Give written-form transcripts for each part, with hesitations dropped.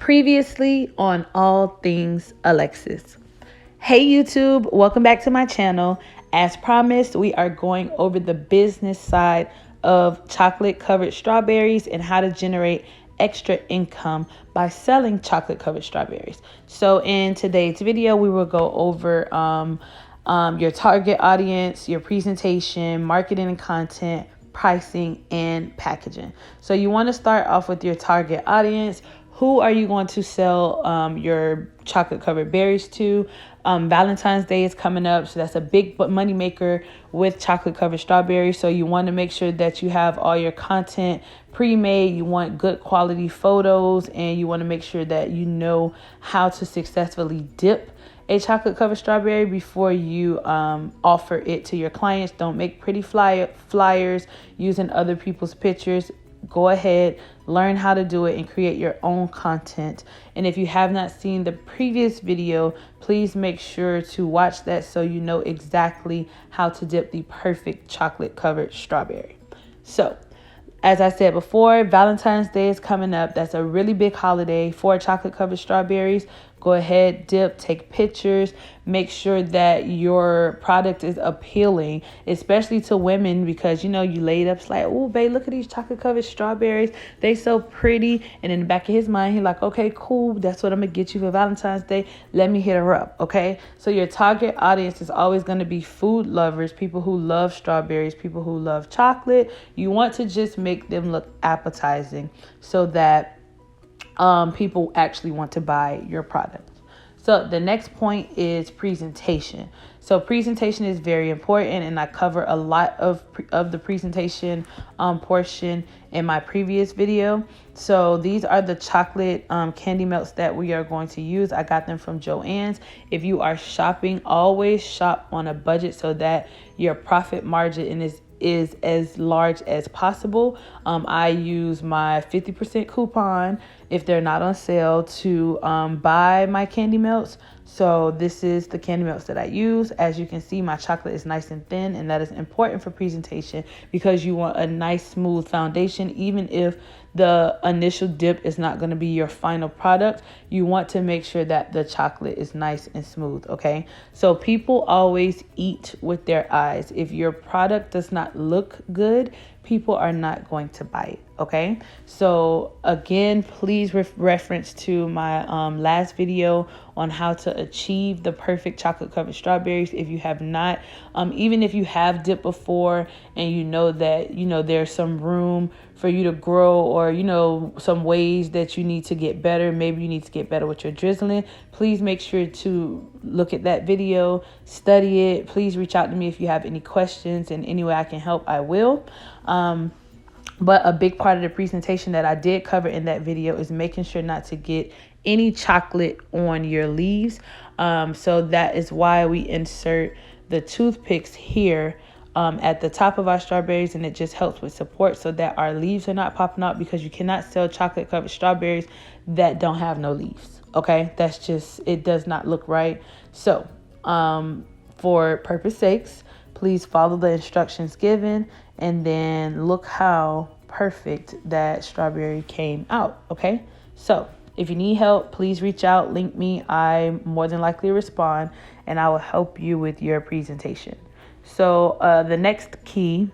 Previously on All Things Alexus. Hey YouTube, welcome back to my channel. As promised, we are going over the business side of chocolate covered strawberries and how to generate extra income by selling chocolate covered strawberries. So in today's video, we will go over your target audience, your presentation, marketing and content, pricing, and packaging. So you want to start off with your target audience. Who are you going to sell your chocolate covered berries to? Valentine's Day is coming up, so that's a big money maker with chocolate covered strawberries. So you want to make sure that you have all your content pre-made. You want good quality photos, and you want to make sure that you know how to successfully dip a chocolate covered strawberry before you offer it to your clients. Don't make pretty flyers using other people's pictures. Go ahead, learn how to do it, and create your own content. And if you have not seen the previous video, please make sure to watch that so you know exactly how to dip the perfect chocolate covered strawberry. So, as I said before, Valentine's Day is coming up. That's a really big holiday for chocolate covered strawberries. Go ahead, dip, take pictures, make sure that your product is appealing, especially to women, because, you know, you laid up, it's like, oh, babe, look at these chocolate covered strawberries. They so pretty. And in the back of his mind, he's like, okay, cool. That's what I'm going to get you for Valentine's Day. Let me hit her up. Okay. So your target audience is always going to be food lovers, people who love strawberries, people who love chocolate. You want to just make them look appetizing so that people actually want to buy your product. So the next point is presentation. So presentation is very important, and I cover a lot of the presentation portion in my previous video. So these are the chocolate candy melts that we are going to use. I got them from Joann's. If you are shopping, always shop on a budget so that your profit margin is as large as possible. I use my 50% coupon if they're not on sale to buy my candy melts. So this is the candy melts that I use. As you can see, my chocolate is nice and thin, and that is important for presentation because you want a nice smooth foundation. Even if the initial dip is not going to be your final product, you want to make sure that the chocolate is nice and smooth. Okay, so people always eat with their eyes. If your product does not look good, people are not going to buy it. Okay, so again, please reference to my last video on how to achieve the perfect chocolate covered strawberries. If you have not, even if you have dipped before and you know that there's some room for you to grow, or some ways that you need to get better, maybe you need to get better with your drizzling, please make sure to look at that video, study it. Please reach out to me if you have any questions, and any way I can help, I will. But a big part of the presentation that I did cover in that video is making sure not to get any chocolate on your leaves. So that is why we insert the toothpicks here at the top of our strawberries, and it just helps with support so that our leaves are not popping out, because you cannot sell chocolate covered strawberries that don't have no leaves. Okay, that's just, it does not look right. So for purpose sakes, please follow the instructions given, and then look how perfect that strawberry came out. Okay, so if you need help, please reach out, link me. I more than likely respond, and I will help you with your presentation. So the next key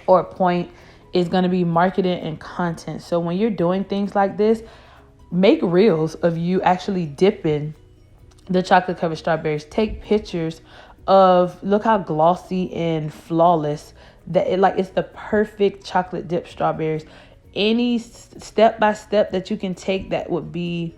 or point is going to be marketing and content. So when you're doing things like this, make reels of you actually dipping the chocolate covered strawberries. Take pictures of, look how glossy and flawless that it's the perfect chocolate dip strawberries. Any step by step that you can take that would be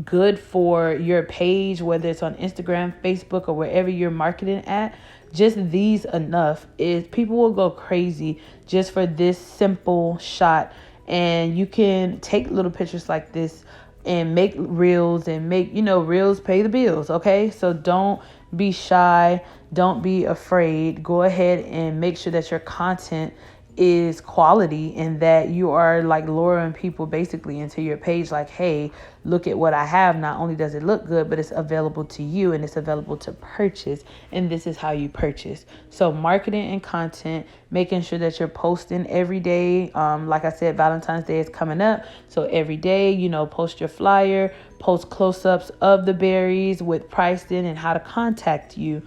good for your page, whether it's on Instagram, Facebook, or wherever you're marketing at, just these enough is people will go crazy just for this simple shot. And you can take little pictures like this and make reels, and make, reels pay the bills. Okay, so don't be shy, don't be afraid. Go ahead and make sure that your content is quality, and that you are like luring people basically into your page like, hey, look at what I have. Not only does it look good, but it's available to you and it's available to purchase, and this is how you purchase. So marketing and content, making sure that you're posting every day. Like I said, Valentine's Day is coming up, so every day, post your flyer, post close-ups of the berries with pricing and how to contact you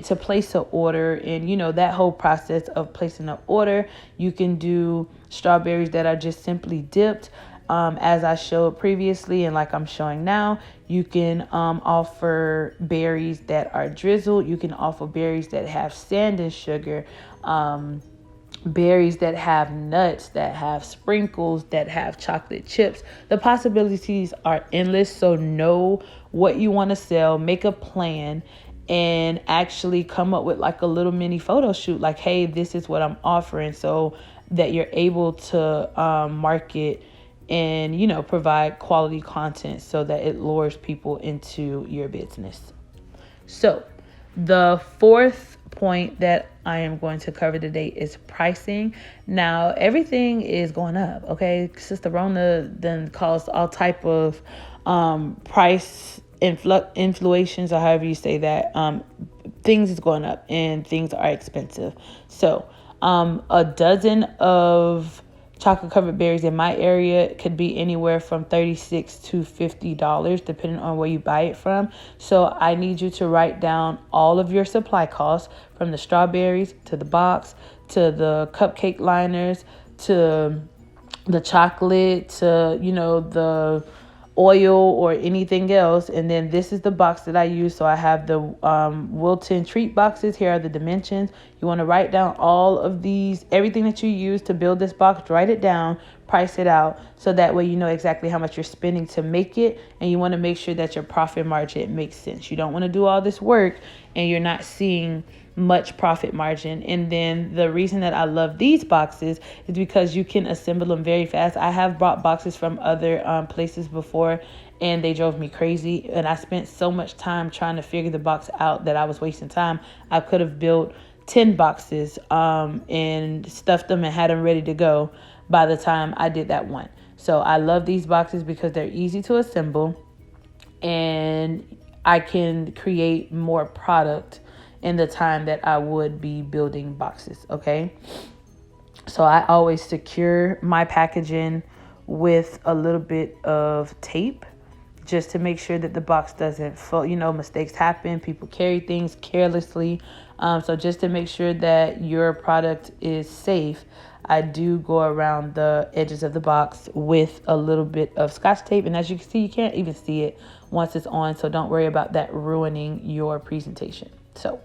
to place an order. And that whole process of placing an order, you can do strawberries that are just simply dipped, as I showed previously, and like I'm showing now. You can offer berries that are drizzled. You can offer berries that have sand and sugar, berries that have nuts, that have sprinkles, that have chocolate chips. The possibilities are endless. So know what you want to sell, make a plan, and actually come up with like a little mini photo shoot. Like, hey, this is what I'm offering, so that you're able to market and, provide quality content so that it lures people into your business. So the fourth point that I am going to cover today is pricing. Now, everything is going up, okay? Sister Rona then caused all type of price influations, or however you say that. Things is going up and things are expensive. So a dozen of chocolate covered berries in my area could be anywhere from $36 to $50, depending on where you buy it from. So I need you to write down all of your supply costs, from the strawberries to the box, to the cupcake liners, to the chocolate, to, the oil or anything else. And then this is the box that I use. So I have the Wilton treat boxes. Here are the dimensions. You want to write down all of these, everything that you use to build this box, write it down, price it out, so that way you know exactly how much you're spending to make it. And you want to make sure that your profit margin makes sense. You don't want to do all this work and you're not seeing much profit margin. And then the reason that I love these boxes is because you can assemble them very fast. I have bought boxes from other places before, and they drove me crazy. And I spent so much time trying to figure the box out that I was wasting time. I could have built 10 boxes and stuffed them and had them ready to go by the time I did that one. So I love these boxes because they're easy to assemble, and I can create more product in the time that I would be building boxes, okay? So I always secure my packaging with a little bit of tape, just to make sure that the box doesn't fall. Mistakes happen. People carry things carelessly. So just to make sure that your product is safe, I do go around the edges of the box with a little bit of Scotch tape. And as you can see, you can't even see it once it's on. So don't worry about that ruining your presentation. So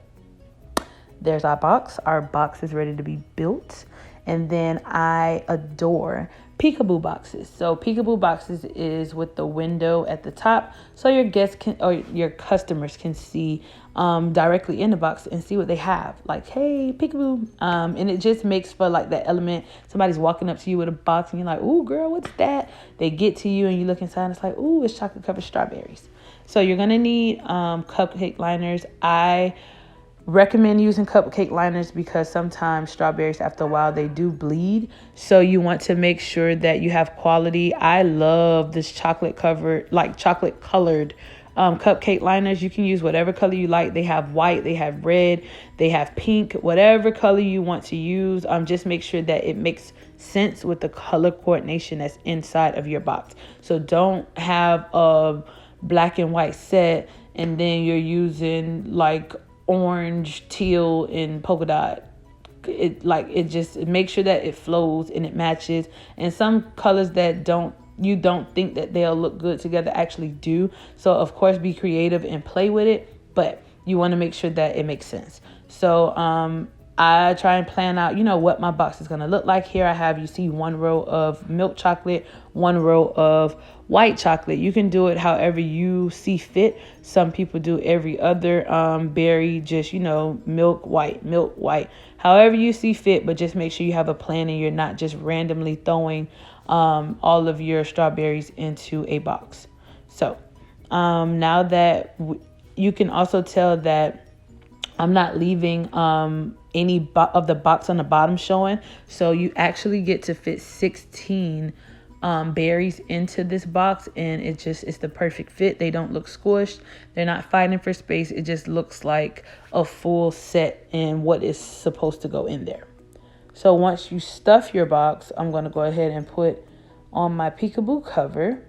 there's our box. Our box is ready to be built. And then I adore peekaboo boxes. So peekaboo boxes is with the window at the top, so your guests can, or your customers can see directly in the box and see what they have. Like, hey, peekaboo. And it just makes for like that element. Somebody's walking up to you with a box and you're like, ooh, girl, what's that? They get to you and you look inside and it's like, ooh, it's chocolate covered strawberries. So you're going to need cupcake liners. I recommend using cupcake liners because sometimes strawberries, after a while, they do bleed. So you want to make sure that you have quality. I love this chocolate colored cupcake liners. You can use whatever color you like. They have white, they have red, they have pink, whatever color you want to use. Just make sure that it makes sense with the color coordination that's inside of your box. So don't have a black and white set and then you're using like orange, teal, and polka dot. It just make sure that it flows and it matches. And some colors that you don't think that they'll look good together actually do. So of course, be creative and play with it, but you want to make sure that it makes sense. So I try and plan out, what my box is going to look like. Here I have, you see, one row of milk chocolate, one row of white chocolate. You can do it however you see fit. Some people do every other berry, just, milk, white, however you see fit. But just make sure you have a plan and you're not just randomly throwing all of your strawberries into a box. So now that you can also tell that I'm not leaving any of the box on the bottom showing. So you actually get to fit 16 berries into this box, and it's the perfect fit. They don't look squished. They're not fighting for space. It just looks like a full set and what is supposed to go in there. So once you stuff your box, I'm going to go ahead and put on my peekaboo cover.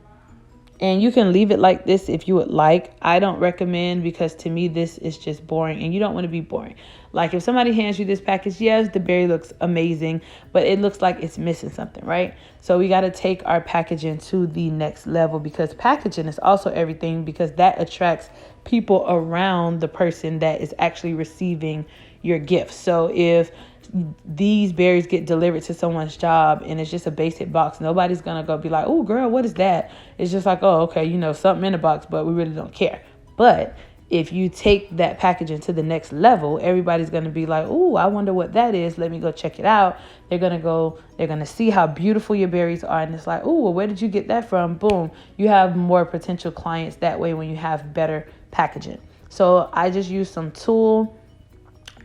And you can leave it like this if you would like. I don't recommend, because to me this is just boring, and you don't want to be boring. Like if somebody hands you this package, yes, the berry looks amazing, but it looks like it's missing something, right? So we got to take our packaging to the next level, because packaging is also everything, because that attracts people around the person that is actually receiving your gift. So if these berries get delivered to someone's job and it's just a basic box, nobody's gonna go be like, oh girl, what is that? It's just like, oh, okay, something in the box, but we really don't care. But if you take that packaging to the next level, everybody's gonna be like, oh, I wonder what that is, let me go check it out. They're gonna see how beautiful your berries are, and it's like, oh, well, where did you get that from? Boom. You have more potential clients that way when you have better packaging. So I just used some tulle.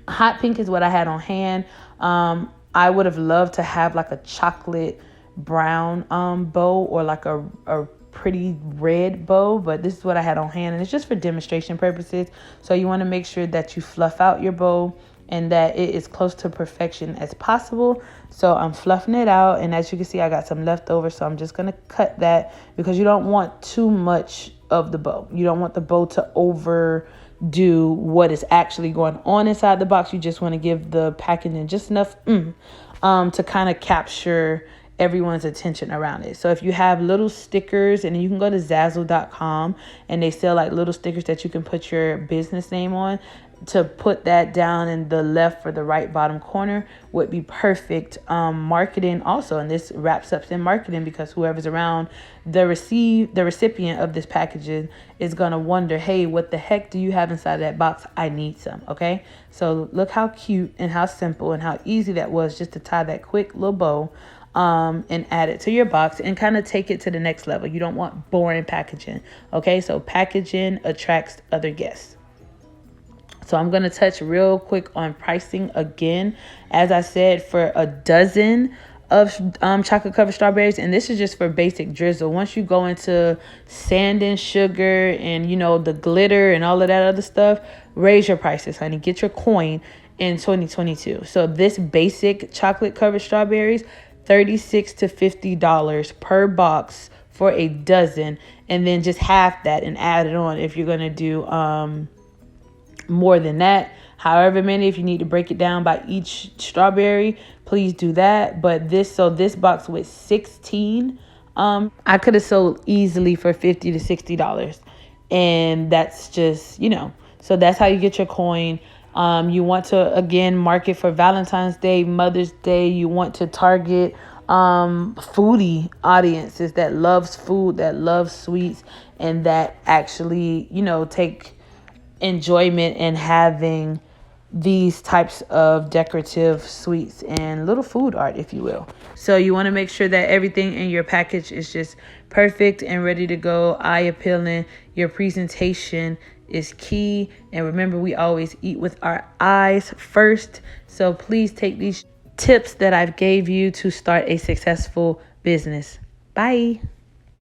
Hot pink is what I had on hand. I would have loved to have like a chocolate brown bow, or like a pretty red bow, but this is what I had on hand, and it's just for demonstration purposes. So you want to make sure that you fluff out your bow and that it is close to perfection as possible. So I'm fluffing it out, and as you can see, I got some left over, so I'm just going to cut that, because you don't want too much of the bow. You don't want the bow to overdo what is actually going on inside the box. You just want to give the packaging just enough to kind of capture everyone's attention around it. So if you have little stickers, and you can go to Zazzle.com, and they sell like little stickers that you can put your business name on, to put that down in the left or the right bottom corner would be perfect marketing also. And this wraps up in marketing, because whoever's around the recipient of this packaging is going to wonder, hey, what the heck do you have inside of that box? I need some. Okay, so look how cute and how simple and how easy that was, just to tie that quick little bow and add it to your box and kind of take it to the next level. You don't want boring packaging. Okay, so packaging attracts other guests. So I'm going to touch real quick on pricing again. As I said, for a dozen of chocolate covered strawberries, and this is just for basic drizzle. Once you go into sand and sugar and the glitter and all of that other stuff, raise your prices, honey. Get your coin in 2022. So this basic chocolate covered strawberries, $36 to $50 per box for a dozen, and then just half that and add it on if you're going to do more than that. However many, if you need to break it down by each strawberry, please do that. But this box with 16, I could have sold easily for $50 to $60. And that's just, so that's how you get your coin. You want to, again, market for Valentine's Day, Mother's Day. You want to target foodie audiences that loves food, that loves sweets, and that actually, take enjoyment in having these types of decorative sweets and little food art, if you will. So you want to make sure that everything in your package is just perfect and ready to go, eye appealing. Your presentation is key. And remember, we always eat with our eyes first. So please take these tips that I've gave you to start a successful business. Bye.